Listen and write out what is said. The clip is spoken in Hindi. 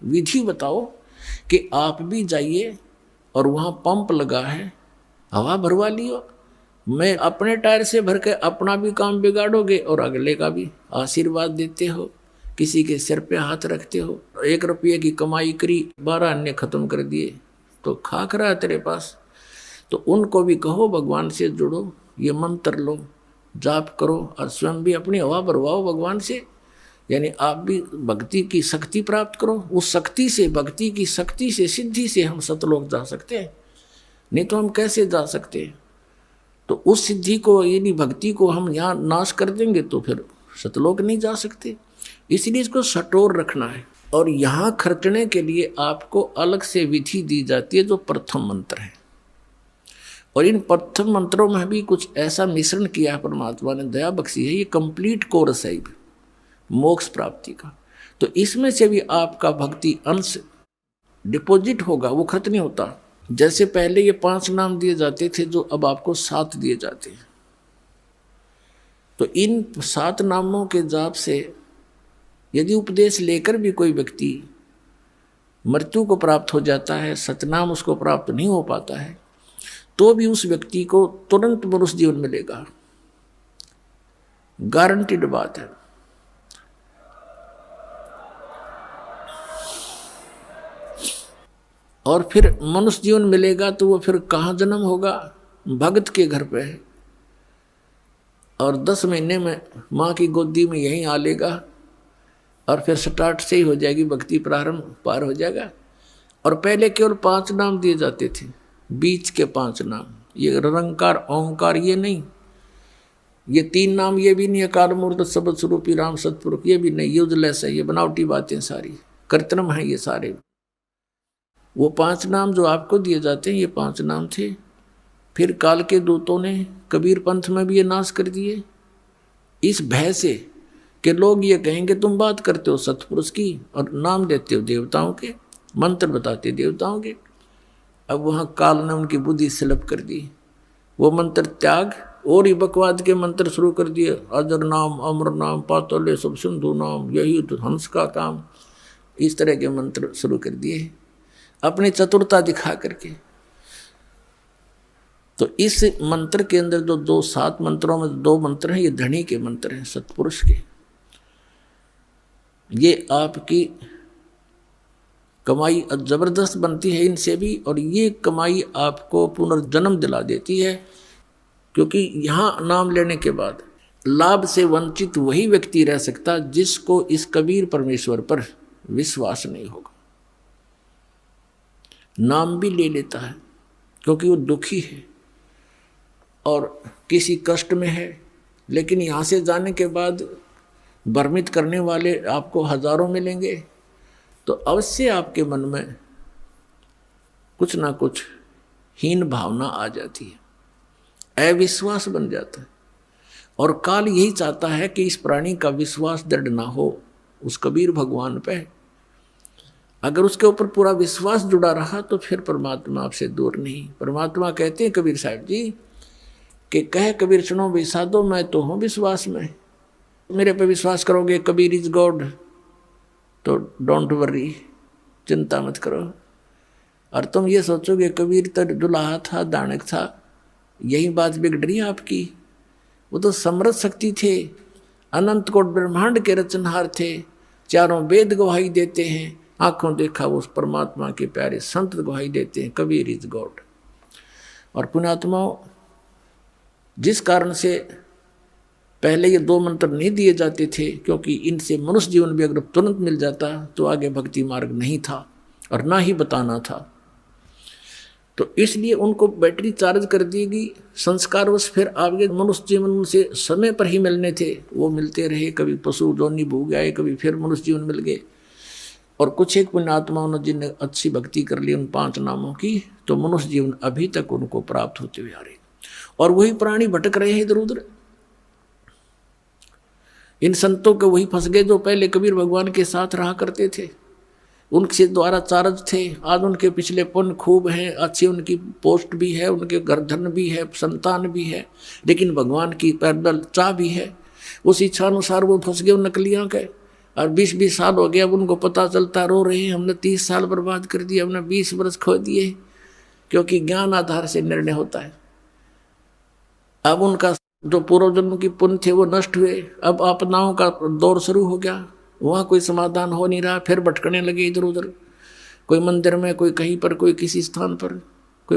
विधि बताओ कि आप भी जाइए और वहाँ पंप लगा है, हवा भरवा लियो। मैं अपने टायर से भर के अपना भी काम बिगाड़ोगे और अगले का भी। आशीर्वाद देते हो, किसी के सिर पे हाथ रखते हो। 1 रुपये की कमाई करी, 12 अन्य खत्म कर दिए, तो खाक रहा है तेरे पास। तो उनको भी कहो भगवान से जुड़ो, ये मंत्र लो, जाप करो और स्वयं भी अपनी हवा भरवाओ भगवान से। यानी आप भी भक्ति की शक्ति प्राप्त करो। उस शक्ति से, भक्ति की शक्ति से, सिद्धि से हम सतलोक जा सकते हैं, नहीं तो हम कैसे जा सकते हैं। तो उस सिद्धि को, यदि भक्ति को हम यहाँ नाश कर देंगे तो फिर सतलोक नहीं जा सकते। इसलिए इसको सटोर रखना है। और यहाँ खर्चने के लिए आपको अलग से विधि दी जाती है जो प्रथम मंत्र है। और इन प्रथम मंत्रों में भी कुछ ऐसा मिश्रण किया है, परमात्मा ने दया बख्शी है। ये कंप्लीट कोर्स है मोक्ष प्राप्ति का। तो इसमें से भी आपका भक्ति अंश डिपॉजिट होगा, वो खर्च नहीं होता। जैसे पहले ये 5 नाम दिए जाते थे, जो अब आपको 7 दिए जाते हैं। तो इन 7 नामों के जाप से यदि उपदेश लेकर भी कोई व्यक्ति मृत्यु को प्राप्त हो जाता है, सतनाम उसको प्राप्त नहीं हो पाता है, तो भी उस व्यक्ति को तुरंत मनुष्य जीवन मिलेगा, गारंटीड बात है। और फिर मनुष्य जीवन मिलेगा तो वो फिर कहाँ जन्म होगा? भगत के घर पे है, और 10 महीने में माँ की गोदी में यहीं आ लेगा, और फिर स्टार्ट से ही हो जाएगी भक्ति, प्रारंभ पार हो जाएगा। और पहले केवल 5 नाम दिए जाते थे, बीच के 5 नाम, ये निरंकार ओंकार ये नहीं, ये 3 नाम ये भी नहीं, अकाल मूर्त शब्द स्वरूपी राम सतपुरुष ये भी नहीं, यूजलेस है, ये बनावटी बातें सारी, कृत्रिम है ये सारे। वो 5 नाम जो आपको दिए जाते हैं, ये 5 नाम थे। फिर काल के दूतों ने कबीर पंथ में भी ये नाश कर दिए, इस भय से कि लोग ये कहेंगे तुम बात करते हो सतपुरुष की और नाम देते हो देवताओं के, मंत्र बताते देवताओं के। अब वहाँ काल ने उनकी बुद्धि स्लप कर दी, वो मंत्र त्याग और ही बकवाद के मंत्र शुरू कर दिए। अजर नाम, अमर नाम, पातल्य सब सिंधु नाम, यही तो हंस का काम, इस तरह के मंत्र शुरू कर दिए अपनी चतुरता दिखा करके। तो इस मंत्र के अंदर जो 7 मंत्रों में 2 मंत्र हैं, ये धनी के मंत्र हैं, सतपुरुष के। ये आपकी कमाई जबरदस्त बनती है इनसे भी, और ये कमाई आपको पुनर्जन्म दिला देती है। क्योंकि यहाँ नाम लेने के बाद लाभ से वंचित वही व्यक्ति रह सकता जिसको इस कबीर परमेश्वर पर विश्वास नहीं होगा। नाम भी ले लेता है क्योंकि वो दुखी है और किसी कष्ट में है, लेकिन यहाँ से जाने के बाद भ्रमित करने वाले आपको हजारों मिलेंगे, तो अवश्य आपके मन में कुछ ना कुछ हीन भावना आ जाती है, अविश्वास बन जाता है। और काल यही चाहता है कि इस प्राणी का विश्वास दृढ़ ना हो उस कबीर भगवान पे। अगर उसके ऊपर पूरा विश्वास जुड़ा रहा तो फिर परमात्मा आपसे दूर नहीं। परमात्मा कहते हैं कबीर साहब जी कि कह कबीर सुनो विसादो, मैं तो हूँ विश्वास में, मेरे पे विश्वास करोगे, कबीर इज गॉड, तो डोंट वरी, चिंता मत करो। और तुम ये सोचोगे कबीर तो दुलाहा था, दानक था, यही बात बिगड़ रही है आपकी। वो तो समृद्ध शक्ति थे, अनंत कोट ब्रह्मांड के रचनहार थे, चारों वेद गवाही देते हैं, आंखों देखा वो उस परमात्मा के प्यारे संत गवाही देते हैं, कबीर इज गॉड। और पुण्यात्माओं, जिस कारण से पहले ये 2 मंत्र नहीं दिए जाते थे, क्योंकि इनसे मनुष्य जीवन भी अगर तुरंत मिल जाता तो आगे भक्ति मार्ग नहीं था और ना ही बताना था। तो इसलिए उनको बैटरी चार्ज कर दी गई, संस्कारवश फिर आगे मनुष्य जीवन से समय पर ही मिलने थे, वो मिलते रहे। कभी पशु जोनी भूग गए, कभी फिर मनुष्य जीवन मिल गए। और कुछ एक पुण्यात्माओं ने जिनने अच्छी भक्ति कर ली उन 5 नामों की, तो मनुष्य जीवन अभी तक उनको प्राप्त होते हुए आ रहे। और वही प्राणी भटक रहे हैं इधर उधर। इन संतों के वही फंस गए जो पहले कबीर भगवान के साथ रहा करते थे, उनके द्वारा चार्ज थे। आज उनके पिछले पुण्य खूब हैं, अच्छी उनकी पोस्ट भी है, उनके गर्दन भी है, संतान भी है, लेकिन भगवान की पैदल चाह भी है। उस इच्छा अनुसार वो फंस गए उन नकलियाँ के, और 20-20 साल हो गया, अब उनको पता चलता, रो रहे हैं, हमने 30 साल बर्बाद कर दिए, हमने 20 वर्ष खो दिए, क्योंकि ज्ञान आधार से निर्णय होता है। अब उनका जो पूर्व जन्म की पुण्य थे वो नष्ट हुए, अब आपदाओं का दौर शुरू हो गया, वहाँ कोई समाधान हो नहीं रहा, फिर भटकने लगे इधर उधर, कोई मंदिर में, कोई कहीं पर, कोई किसी स्थान पर।